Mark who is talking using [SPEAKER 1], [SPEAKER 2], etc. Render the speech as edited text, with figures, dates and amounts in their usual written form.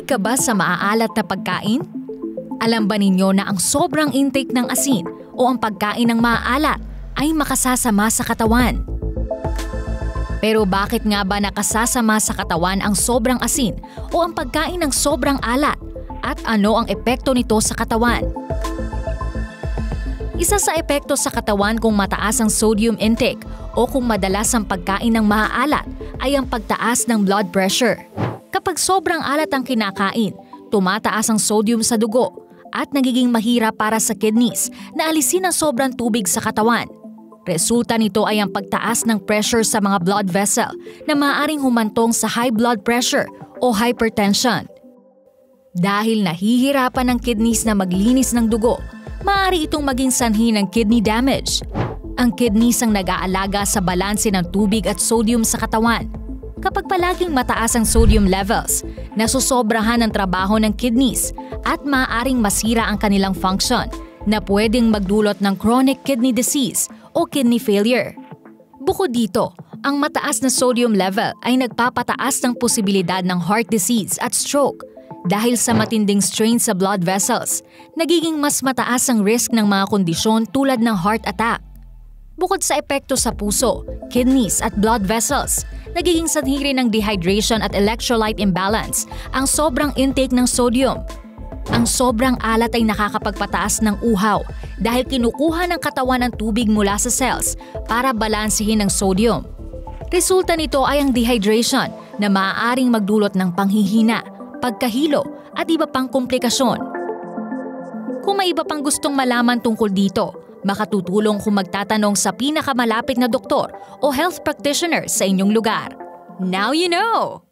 [SPEAKER 1] Mahilig ka ba sa maaalat na pagkain? Alam ba ninyo na ang sobrang intake ng asin o ang pagkain ng maaalat ay makasasama sa katawan? Pero bakit nga ba nakasasama sa katawan ang sobrang asin o ang pagkain ng sobrang alat? At ano ang epekto nito sa katawan? Isa sa epekto sa katawan kung mataas ang sodium intake o kung madalas ang pagkain ng maaalat ay ang pagtaas ng blood pressure. Kapag sobrang alat ang kinakain, tumataas ang sodium sa dugo at nagiging mahirap para sa kidneys na alisin ang sobrang tubig sa katawan. Resulta nito ay ang pagtaas ng pressure sa mga blood vessel na maaaring humantong sa high blood pressure o hypertension. Dahil nahihirapan ng kidneys na maglinis ng dugo, maaari itong maging sanhi ng kidney damage. Ang kidneys ang nag-aalaga sa balanse ng tubig at sodium sa katawan. Kapag palaging mataas ang sodium levels, nasusobrahan ang trabaho ng kidneys at maaaring masira ang kanilang function na pwedeng magdulot ng chronic kidney disease o kidney failure. Bukod dito, ang mataas na sodium level ay nagpapataas ng posibilidad ng heart disease at stroke. Dahil sa matinding strain sa blood vessels, nagiging mas mataas ang risk ng mga kondisyon tulad ng heart attack. Bukod sa epekto sa puso, kidneys at blood vessels, nagiging sanhi rin ng dehydration at electrolyte imbalance ang sobrang intake ng sodium. Ang sobrang alat ay nakakapagpataas ng uhaw dahil kinukuha ng katawan ng tubig mula sa cells para balansehin ang sodium. Resulta nito ay ang dehydration na maaaring magdulot ng panghihina, pagkahilo at iba pang komplikasyon. Kung may iba pang gustong malaman tungkol dito, makatutulong kung magtatanong sa pinakamalapit na doktor o health practitioner sa inyong lugar. Now you know!